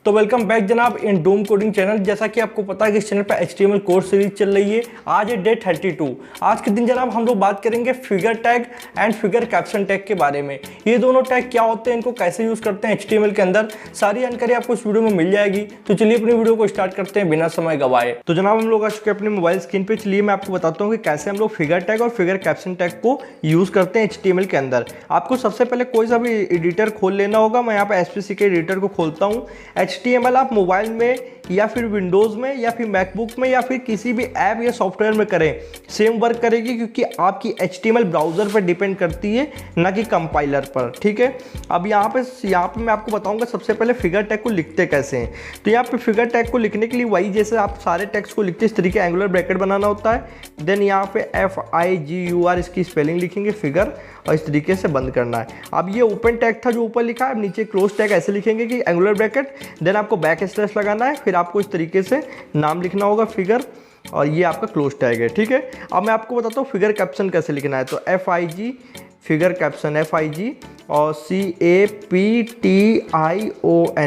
तो welcome back जनाब इन Doom coding channel. जैसा कि आपको पता है कि इस चैनल पर HTML कोर्स सीरीज चल रही है। आज है डे 32। आज के दिन जनाब हम लोग बात करेंगे figure tag and figure caption tag के बारे में। ये दोनों टैग क्या होते हैं, इनको कैसे यूज करते हैं HTML के अंदर, सारी जानकारी आपको इस वीडियो में मिल जाएगी। तो चलिए अपनी वीडियो को स्टार्ट करते हैं बिना समय गवाए। तो जनाब हम लोग आ चुके हैं अपने मोबाइल स्क्रीन पे। चलिए मैं आपको बताता हूँ कि कैसे हम लोग फिगर टैग और फिगर कैप्शन टैग को यूज करते हैं HTML के अंदर। आपको सबसे पहले कोई सा भी एडिटर खोल लेना होगा। मैं यहाँ पे SPC के एडिटर को खोलता हूँ। HTML आप मोबाइल में या फिर विंडोज़ में या फिर मैकबुक में या फिर किसी भी ऐप या सॉफ्टवेयर में करें, सेम वर्क करेगी, क्योंकि आपकी HTML ब्राउज़र पर डिपेंड करती है, ना कि कंपाइलर पर। ठीक है। अब यहाँ पे मैं आपको बताऊंगा सबसे पहले फिगर टैग को लिखते कैसे हैं। तो यहाँ पे फिगर टैग को लिखने के लिए वही जैसे आप सारे टेक्स्ट को लिखते हैं इस तरीके एंगुलर ब्रैकेट बनाना होता है। देन यहाँ पे FIGUR इसकी स्पेलिंग लिखेंगे फिगर, और इस तरीके से बंद करना है। अब ये ओपन टैग था जो ऊपर लिखा है, नीचे क्लोज टैग ऐसे लिखेंगे कि एंगुलर ब्रैकेट, देन आपको बैक स्लैश लगाना है, फिर आपको इस तरीके से नाम लिखना होगा फिगर, और ये आपका क्लोज टैग है। ठीक है। अब मैं आपको बताता हूँ फिगर कैप्शन कैसे लिखना है। तो FIG फिगर कैप्शन FIG और CAPTION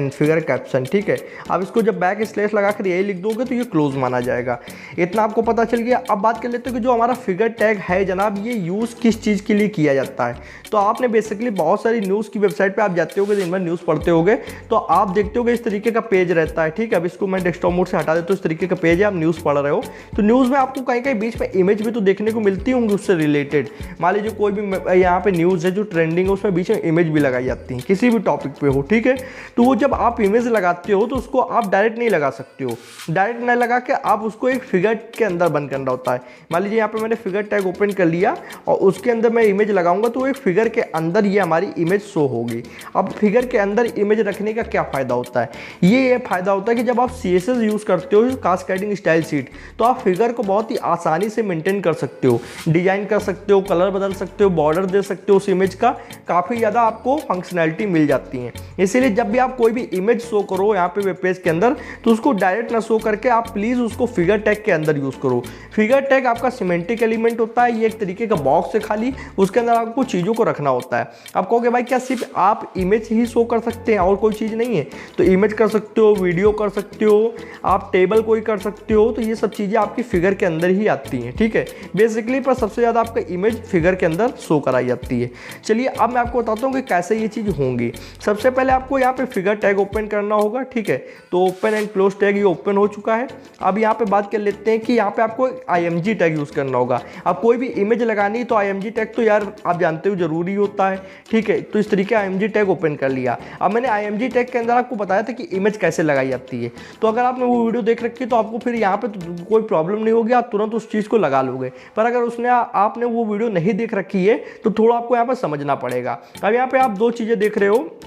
फिगर कैप्शन। ठीक है। अब इसको जब बैक स्लैश लगा कर यही लिख दोगे तो ये क्लोज माना जाएगा। इतना आपको पता चल गया। अब बात कर लेते हैं कि जो हमारा फिगर टैग है जनाब, ये यूज़ किस चीज़ के लिए किया जाता है। तो आपने बेसिकली बहुत सारी न्यूज़ की वेबसाइट पे आप जाते होगे, दिन भर न्यूज़ पढ़ते होगे, तो आप देखते होगे इस तरीके का पेज रहता है। ठीक है। अब इसको मैं डेस्कटॉप मोड से हटा देता हूँ। इस तरीके का पेज है, आप न्यूज़ पढ़ रहे हो, तो न्यूज़ में आपको कहीं कहीं बीच में इमेज भी तो देखने को मिलती होंगी उससे रिलेटेड। मान लीजिए कोई भी यहाँ पे न्यूज़ है जो ट्रेंडिंग है, उसमें बीच में इमेज भी लगाई जाती हैं किसी भी टॉपिक पे हो। ठीक है। तो वो जब आप इमेज लगाते हो तो उसको आप डायरेक्ट नहीं लगा सकते हो। डायरेक्ट नहीं लगा के आप उसको एक फिगर के अंदर बंद करना होता है। मान लीजिए यहाँ पे मैंने फिगर टैग ओपन कर लिया और उसके अंदर मैं इमेज लगाऊंगा, तो एक फिगर के अंदर ये हमारी इमेज शो होगी। अब फिगर के अंदर इमेज रखने का क्या फ़ायदा होता है? ये फ़ायदा होता है कि जब आप CSS यूज़ करते हो, कास्केडिंग स्टाइल शीट, तो आप फिगर को बहुत ही आसानी से मेंटेन कर सकते हो, डिजाइन कर सकते हो, कलर बदल सकते हो, बॉर्डर दे सकते हो उस इमेज का। काफ़ी ज़्यादा आपको फंक्शनैलिटी मिल जाती है। इसीलिए जब भी आप कोई भी इमेज शो करो यहाँ पे वेब पेज के अंदर, तो उसको डायरेक्ट ना शो करके आप प्लीज़ उसको फिगर टैग के अंदर यूज़ करो। फिगर टैग आपका सिमेंटिक एलिमेंट होता है। ये एक तरीके का बॉक्स है खाली, उसके अंदर आपको चीज़ों को रखना होता है। आप कहोगे भाई क्या सिर्फ आप इमेज ही शो कर सकते हैं और कोई चीज़ नहीं है? तो इमेज कर सकते हो, वीडियो कर सकते हो, आप टेबल कोई कर सकते हो। तो ये सब चीज़ें आपकी फिगर के अंदर ही आती हैं। ठीक है। बेसिकली पर सबसे ज़्यादा आपका इमेज फिगर के अंदर शो कराई जाती है। चलिए अब मैं आपको बताता हूँ कि कैसे ये चीज़ होंगी। सबसे पहले आपको यहाँ पे फिगर टैग ओपन करना होगा। ठीक है। तो ओपन एंड क्लोज टैग ये ओपन हो चुका है। अब यहाँ पे बात कर लेते हैं कि यहाँ पे आपको IMG टैग यूज़ करना होगा। अब कोई भी इमेज लगानी तो IMG टैग तो यार आप जानते हो जरूरी होता है। ठीक है। तो इस तरीके IMG टैग ओपन कर लिया। अब मैंने IMG टैग के अंदर आपको बताया था कि इमेज कैसे लगाई जाती है। तो अगर आपने वो वीडियो देख रखी है तो आपको फिर यहाँ पे तो कोई प्रॉब्लम नहीं होगी, आप तुरंत उस चीज़ को लगा लोगे। पर अगर आपने वो वीडियो नहीं देख रखी है तो थोड़ा आपको यहाँ पर समझना पड़ेगा। अब यहाँ पे आप दो चीज़ें देख रहे हो,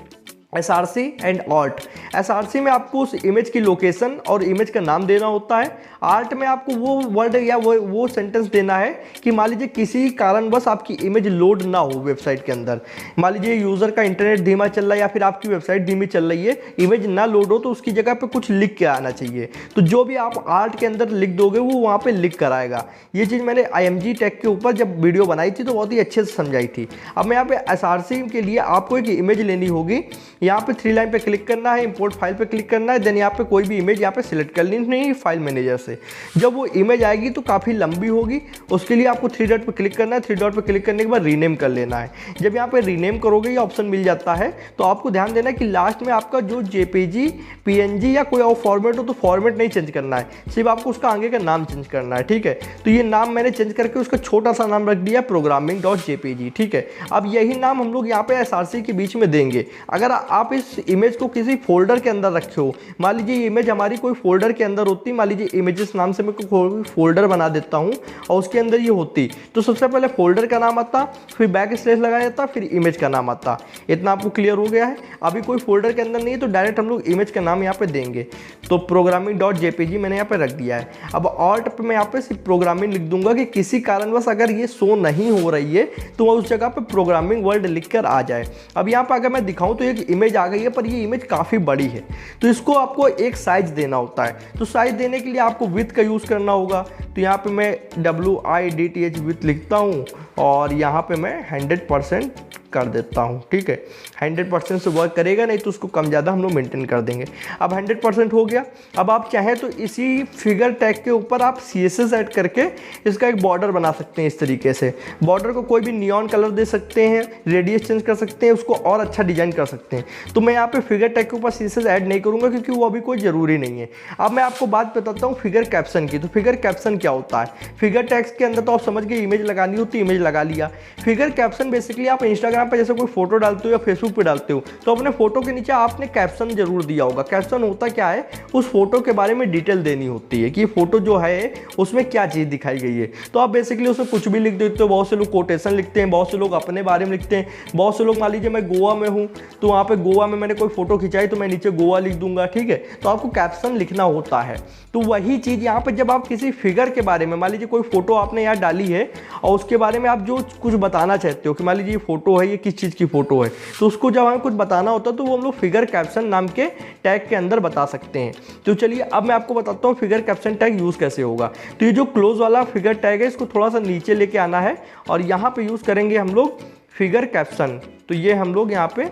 SRC एंड आर्ट। SRC में आपको उस इमेज की लोकेशन और इमेज का नाम देना होता है। आर्ट में आपको वो वर्ड या वो सेंटेंस देना है कि मान लीजिए किसी कारणवश आपकी इमेज लोड ना हो वेबसाइट के अंदर। मान लीजिए यूज़र का इंटरनेट धीमा चल रहा है या फिर आपकी वेबसाइट धीमी चल रही है, इमेज ना लोड हो, तो उसकी जगह पे कुछ लिख के आना चाहिए। तो जो भी आप आर्ट के अंदर लिख दोगे वो वहाँ पर लिख कर आएगा। ये चीज़ मैंने IMG टैग के ऊपर जब वीडियो बनाई थी तो बहुत ही अच्छे से समझाई थी। अब मैं यहाँ पे SRC के लिए आपको एक इमेज लेनी होगी। यहाँ पे 3 लाइन पे क्लिक करना है, इंपोर्ट फाइल पे क्लिक करना है, देन यहाँ पे कोई भी इमेज यहाँ पे सिलेक्ट कर लेनी है फाइल मैनेजर से। जब वो इमेज आएगी तो काफ़ी लंबी होगी, उसके लिए आपको 3 डॉट पे क्लिक करना है। 3 डॉट पे क्लिक करने के बाद रीनेम कर लेना है। जब यहाँ पे रीनेम करोगे ये ऑप्शन मिल जाता है, तो आपको ध्यान देना है कि लास्ट में आपका जो JPG PNG या कोई और फॉर्मेट हो तो फॉर्मेट नहीं चेंज करना है, सिर्फ आपको उसका आगे का नाम चेंज करना है। ठीक है। तो ये नाम मैंने चेंज करके उसका छोटा सा नाम रख दिया programming.jpg। ठीक है। अब यही नाम हम लोग यहाँ पे SRC के बीच में देंगे। अगर आप इस इमेज को किसी फोल्डर के अंदर रखे हो, मान लीजिए ये इमेज हमारी कोई फोल्डर के अंदर होती, मान लीजिए इमेजेस नाम से मैं कोई फोल्डर बना देता हूँ और उसके अंदर ये होती, तो सबसे पहले फोल्डर का नाम आता, फिर बैक स्लैश लगाया जाता, फिर इमेज का नाम आता। इतना आपको क्लियर हो गया है। अभी कोई फोल्डर के अंदर नहीं है तो डायरेक्ट हम लोग इमेज का नाम यहाँ पे देंगे। तो programming.jpg मैंने यहाँ पे रख दिया है। अब ऑल्ट पे मैं यहाँ पे सिर्फ प्रोग्रामिंग लिख दूंगा कि किसी कारणवश अगर ये शो नहीं हो रही है तो उस जगह पे प्रोग्रामिंग वर्ड लिख कर आ जाए। अब यहाँ पर अगर मैं दिखाऊँ तो एक इमेज आ गई है, पर ये इमेज काफ़ी बड़ी है, तो इसको आपको एक साइज देना होता है। तो साइज देने के लिए आपको विड्थ का यूज़ करना होगा। तो यहाँ पे मैं WIDTH विड्थ लिखता हूँ और यहाँ पे मैं 100% कर देता हूँ, ठीक है। 100% से वर्क करेगा, नहीं तो उसको कम ज़्यादा हम लोग मेंटेन कर देंगे। अब 100% हो गया। अब आप चाहें तो इसी फिगर टैग के ऊपर आप CSS ऐड करके इसका एक बॉर्डर बना सकते हैं। इस तरीके से बॉर्डर को कोई भी नियॉन कलर दे सकते हैं, रेडियस चेंज कर सकते हैं, उसको और अच्छा डिजाइन कर सकते हैं। तो मैं यहाँ पे फिगर टैग के ऊपर CSS ऐड नहीं करूँगा क्योंकि वो अभी कोई ज़रूरी नहीं है। अब मैं आपको बात बताता हूँ फिगर कैप्शन की। तो फिगर कैप्शन क्या होता है? फिगर टैग्स के अंदर तो आप समझ गए, इमेज लगानी होती है, इमेज लगा लिया। फिगर कैप्शन बेसिकली आप इंस्टाग्राम पर जैसे कोई फोटो डालते हो या फेसबुक पे डालते हो तो अपने फोटो के नीचे आपने कैप्शन जरूर दिया होगा। कैप्शन होता क्या है? उस फोटो के बारे में डिटेल देनी होती है कि फोटो जो है उसमें क्या चीज़ दिखाई गई है। तो आप बेसिकली उसमें कुछ भी लिख देते हो। बहुत से लोग कोटेशन लिखते हैं, बहुत से लोग अपने बारे में लिखते हैं, बहुत से लोग मान लीजिए मैं गोवा में हूँ तो वहाँ पे गोवा में मैंने कोई फोटो खिंचाई तो मैं नीचे गोवा लिख दूंगा, ठीक है। तो आपको कैप्शन लिखना होता है। तो वही चीज़ यहाँ पे जब आप किसी फिगर के बारे में, मान लीजिए कोई फोटो आपने यहाँ डाली है और उसके बारे में आप जो कुछ बताना चाहते हो कि मान लीजिए ये फोटो है, ये किस चीज़ की फोटो है, तो उसको जब हमें कुछ बताना होता है तो वो हम लोग फिगर कैप्शन नाम के टैग के अंदर बता सकते हैं। तो चलिए अब मैं आपको बताता हूँ फिगर कैप्शन टैग यूज़ कैसे होगा। तो ये जो क्लोज वाला फिगर टैग है इसको थोड़ा सा नीचे लेके आना है और यहाँ पे यूज़ करेंगे हम लोग फिगर कैप्शन। तो ये हम लोग यहाँ पे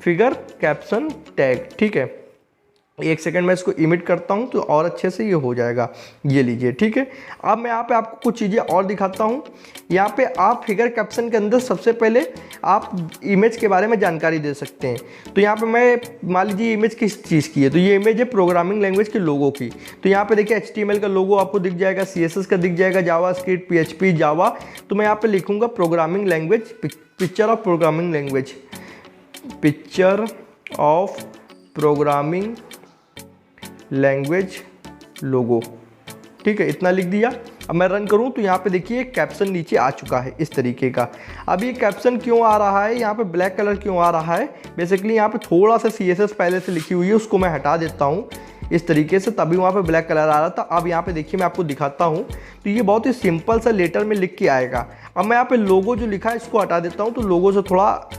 फिगर कैप्शन टैग, ठीक है। एक सेकंड में इसको इमिट करता हूँ तो और अच्छे से ये हो जाएगा। ये लीजिए, ठीक है। अब मैं यहाँ पे आपको कुछ चीज़ें और दिखाता हूँ। यहाँ पे आप फिगर कैप्शन के अंदर सबसे पहले आप इमेज के बारे में जानकारी दे सकते हैं। तो यहाँ पे मैं मान लीजिए इमेज किस चीज़ की है, तो ये इमेज है प्रोग्रामिंग लैंग्वेज के लोगो की। तो यहाँ पे देखिए HTML का लोगो आपको दिख जाएगा, CSS का दिख जाएगा, जावास्क्रिप्ट, PHP, जावा। तो मैं यहाँ पे लिखूँगा programming language, picture of programming language, picture of programming language logo, ठीक है। इतना लिख दिया। अब मैं रन करूं तो यहाँ पे देखिए कैप्शन नीचे आ चुका है इस तरीके का। अब ये कैप्शन क्यों आ रहा है, यहाँ पे ब्लैक कलर क्यों आ रहा है? बेसिकली यहाँ पे थोड़ा सा CSS पहले से लिखी हुई है, उसको मैं हटा देता हूँ इस तरीके से, तभी वहाँ पे ब्लैक कलर आ रहा था। अब यहाँ पे देखिए मैं आपको दिखाता हूँ तो ये बहुत ही सिंपल सा लेटर में लिख के आएगा। अब मैं यहाँ पे लोगो जो लिखा है इसको हटा देता हूँ, तो लोगो से थोड़ा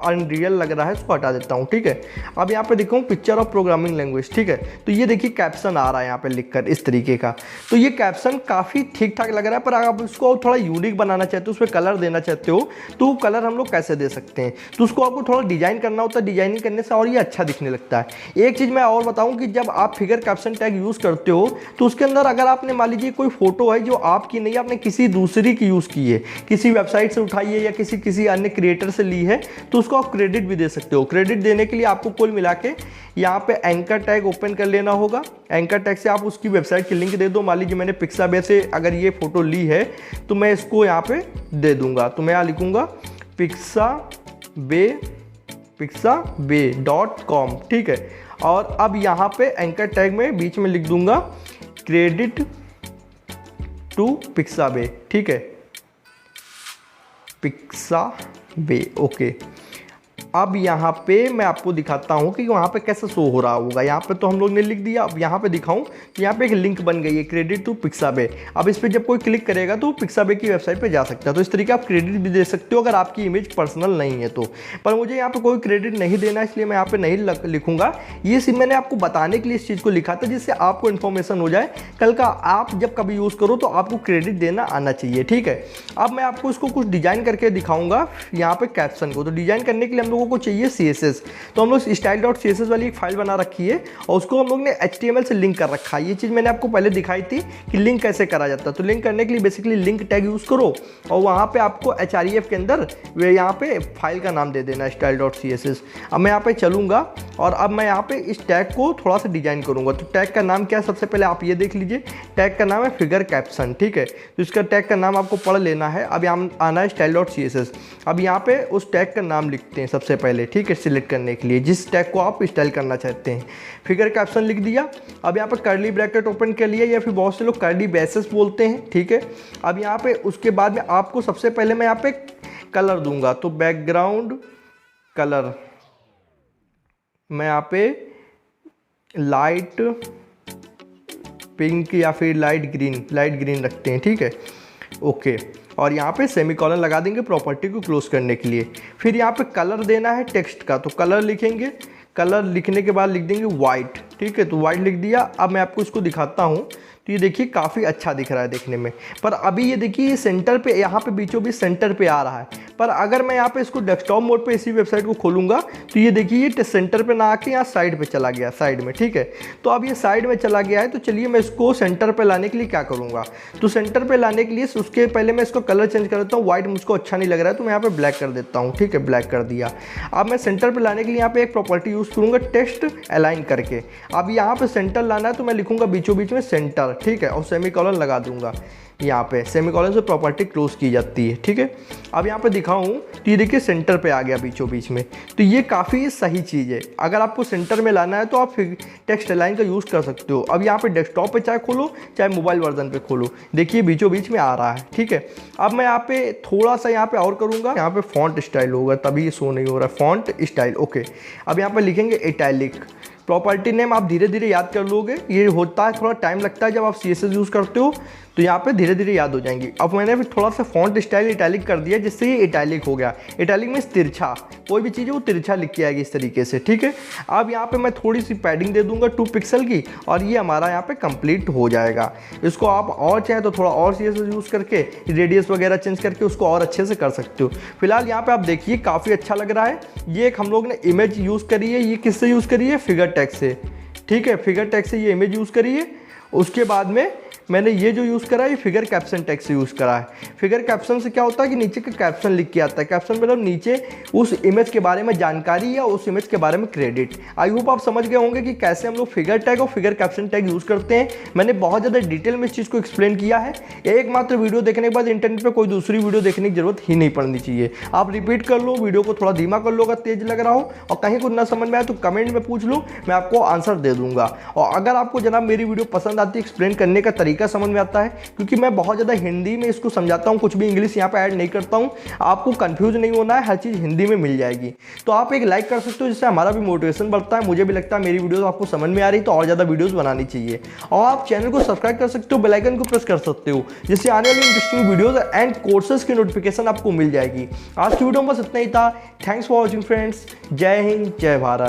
अनरियल लग रहा है, इसको हटा देता हूँ, ठीक है। अब यहाँ पे देखो पिक्चर ऑफ प्रोग्रामिंग लैंग्वेज, ठीक है। तो ये देखिए कैप्शन आ रहा है यहाँ पे लिखकर इस तरीके का। तो ये कैप्शन काफ़ी ठीक ठाक लग रहा है, पर अगर आप इसको थोड़ा यूनिक बनाना चाहते हो, उसमें कलर देना चाहते हो, तो कलर हम लोग कैसे दे सकते हैं? तो उसको आपको थोड़ा डिजाइन करना होता है। डिजाइनिंग करने से और ये अच्छा दिखने लगता है। एक चीज़ मैं और बताऊँ कि जब आप फिगर कैप्शन टैग यूज़ करते हो तो उसके अंदर अगर आपने मान लीजिए कोई फोटो है जो आपकी नहीं है, आपने किसी दूसरी की यूज़ की है, किसी वेबसाइट से उठाई है या किसी अन्य क्रिएटर से ली है, तो उसको आप क्रेडिट भी दे सकते हो। क्रेडिट देने के लिए आपको कुल मिला के यहाँ पे एंकर टैग ओपन कर लेना होगा। एंकर टैग से आप उसकी वेबसाइट की लिंक दे दो। मान लीजिए मैंने पिक्साबे से अगर ये फोटो ली है तो मैं इसको यहाँ पे दे दूंगा। तो मैं यहाँ लिखूंगा pixabay.com, ठीक है। और अब यहाँ पे एंकर टैग में बीच में लिख दूंगा क्रेडिट टू पिक्साबे, ठीक है, पिक्साबे, ओके। अब यहाँ पे मैं आपको दिखाता हूँ कि वहाँ पे कैसे शो हो रहा होगा। यहाँ पे तो हम लोग ने लिख दिया। अब यहाँ पे दिखाऊँ तो यहाँ पे एक लिंक बन गई है क्रेडिट टू पिक्साबे। अब इस पर जब कोई क्लिक करेगा तो पिक्साबे की वेबसाइट पे जा सकता है। तो इस तरीके आप क्रेडिट भी दे सकते हो अगर आपकी इमेज पर्सनल नहीं है तो। पर मुझे यहाँ पे कोई क्रेडिट नहीं देना, इसलिए मैं यहाँ पे नहीं लिखूंगा। ये सिर्फ मैंने आपको बताने के लिए इस चीज़ को लिखा था जिससे आपको इन्फॉर्मेशन हो जाए, कल का आप जब कभी यूज़ करो तो आपको क्रेडिट देना आना चाहिए, ठीक है। अब मैं आपको इसको कुछ डिजाइन करके दिखाऊंगा यहाँ पे कैप्शन को। तो डिजाइन करने के लिए हम लोगों को चाहिए CSS। तो हम लोग style.css वाली एक फाइल बना रखी है और उसको हम लोग ने HTML से लिंक कर रखा है। ये चीज़ मैंने आपको पहले दिखाई थी कि लिंक कैसे करा जाता है। तो लिंक करने के लिए बेसिकली लिंक टैग यूज़ करो और वहाँ पे आपको href के अंदर यहाँ पे फाइल का नाम दे देना style.css। अब मैं यहाँ पे चलूँगा और अब मैं यहाँ पे इस टैग को थोड़ा सा डिजाइन करूँगा। तो टैग का नाम क्या है सबसे पहले आप ये देख लीजिए। टैग का नाम है फिगर कैप्शन, ठीक है। तो इसका टैग का नाम आपको पढ़ लेना है। अब यहाँ आना है style.css। अब यहाँ पे उस टैग का नाम लिखते हैं सबसे पहले, ठीक है, सिलेक्ट करने के लिए जिस टैग को आप स्टाइल करना चाहते हैं। फिगर कैप्शन लिख दिया। अब यहाँ पे कर्ली ब्रैकेट ओपन कर लिया या फिर बहुत से लोग कर्ली ब्रेसेस बोलते हैं, ठीक है। अब यहाँ पे उसके बाद में आपको सबसे पहले मैं यहाँ पे कलर दूंगा। तो बैकग्राउंड कलर मैं यहाँ पे लाइट पिंक या फिर लाइट ग्रीन रखते हैं, ठीक है, ओके। और यहाँ पे सेमीकोलन लगा देंगे प्रॉपर्टी को क्लोज करने के लिए। फिर यहाँ पे कलर देना है टेक्स्ट का, तो कलर लिखेंगे। कलर लिखने के बाद लिख देंगे वाइट, ठीक है। तो वाइट लिख दिया। अब मैं आपको इसको दिखाता हूँ। तो ये देखिए काफ़ी अच्छा दिख रहा है देखने में। पर अभी ये देखिए सेंटर पे, यहाँ पे बीचों बीच सेंटर पे आ रहा है। पर अगर मैं यहाँ पे इसको डेस्कटॉप मोड पे इसी वेबसाइट को खोलूँगा तो ये देखिए ये सेंटर पे ना आके यहाँ साइड पे चला गया, साइड में, ठीक है। तो अब ये साइड में चला गया है। तो चलिए मैं इसको सेंटर पे लाने के लिए क्या करूँगा, तो सेंटर पे लाने के लिए उसके पहले मैं इसको कलर चेंज कर देता हूँ। व्हाइट मुझको अच्छा नहीं लग रहा है तो मैं यहाँ पे ब्लैक कर देता हूँ, ठीक है, ब्लैक कर दिया। अब मैं सेंटर पे लाने के लिए यहाँ पे एक प्रॉपर्टी यूज़ करूँगा, टेक्स्ट अलाइन करके। अब यहाँ पे सेंटर लाना है तो मैं लिखूँगा बीचों बीच में सेंटर, ठीक है, और सेमीकोलन लगा दूंगा। यहाँ पे सेमीकोलन से प्रॉपर्टी क्लोज की जाती है, ठीक है। अब यहाँ पे दिखाऊँ तो ये देखिए सेंटर पे आ गया बीचों बीच में। तो ये काफ़ी सही चीज़ है। अगर आपको सेंटर में लाना है तो आप टेक्स्ट अलाइन का यूज़ कर सकते हो। अब यहाँ पे डेस्कटॉप पे चाहे खोलो चाहे मोबाइल वर्जन पे खोलो, देखिए बीचों बीच में आ रहा है, ठीक है। अब मैं यहाँ पे थोड़ा सा यहाँ पे और करूँगा, यहाँ पे फॉन्ट स्टाइल होगा तभी ये शो नहीं हो रहा है, फॉन्ट स्टाइल, ओके। अब यहाँ पे लिखेंगे इटैलिक। प्रॉपर्टी नेम आप धीरे धीरे याद कर लोगे, ये होता है थोड़ा टाइम लगता है जब आप CSS यूज़ करते हो, तो यहाँ पे धीरे धीरे याद हो जाएंगी। अब मैंने फिर थोड़ा सा फॉन्ट स्टाइल इटैलिक कर दिया जिससे ये इटैलिक हो गया। इटैलिक में तिरछा, कोई भी चीज़ है वो तिरछा लिख के आएगी इस तरीके से, ठीक है। अब यहाँ पे मैं थोड़ी सी पैडिंग दे दूंगा 2 पिक्सल की और ये हमारा यहाँ पे कंप्लीट हो जाएगा। इसको आप और चाहें तो थोड़ा और CSS यूज़ करके रेडियस वगैरह चेंज करके उसको और अच्छे से कर सकते हो। फिलहाल यहाँ पे आप देखिए काफ़ी अच्छा लग रहा है। ये एक हम लोग ने इमेज यूज़ करी है, ये किससे यूज़ करी है, फिगर टेक्स्ट से, ठीक है, फिगर टेक्स्ट से ये इमेज यूज़ करी है। उसके बाद में मैंने ये जो यूज़ करा है ये फिगर कैप्शन टेक्स्ट से यूज़ करा है। फिगर कैप्शन से क्या होता है कि नीचे का कैप्शन लिख के आता है। कैप्शन मतलब नीचे उस इमेज के बारे में जानकारी या उस इमेज के बारे में क्रेडिट। आई होप आप समझ गए होंगे कि कैसे हम लोग फिगर टैग और फिगर कैप्शन टैग यूज़ करते हैं। मैंने बहुत ज़्यादा डिटेल में इस चीज़ को एक्सप्लेन किया है। एकमात्र वीडियो देखने के बाद इंटरनेट पर कोई दूसरी वीडियो देखने की जरूरत ही नहीं पड़नी चाहिए। आप रिपीट कर लो, वीडियो को थोड़ा धीमा कर लो अगर तेज लग रहा हो, और कहीं कुछ ना समझ में आए तो कमेंट में पूछ लो, मैं आपको आंसर दे दूंगा। और अगर आपको जनाब मेरी वीडियो पसंद आती है, एक्सप्लेन करने का तरीका समझ में आता है, क्योंकि मैं बहुत ज़्यादा हिंदी में इसको समझाता हूँ, कुछ भी इंग्लिश यहाँ पे ऐड नहीं करता हूँ, आपको कंफ्यूज नहीं होना है, हर चीज़ हिंदी में मिल जाएगी। तो आप एक लाइक कर सकते हो जिससे हमारा भी मोटिवेशन बढ़ता है। मुझे भी लगता है मेरी वीडियोस आपको समझ में आ रही तो और ज़्यादा वीडियोस बनानी चाहिए। और आप चैनल को सब्सक्राइब कर सकते हो, बेल आइकन को प्रेस कर सकते हो, जिससे आने वाली इंटरेस्टिंग वीडियोज़ एंड कोर्सेज की नोटिफिकेशन आपको मिल जाएगी। आज की वीडियो में बस इतना ही था। Thanks for watching friends. जय हिंद, जय भारत।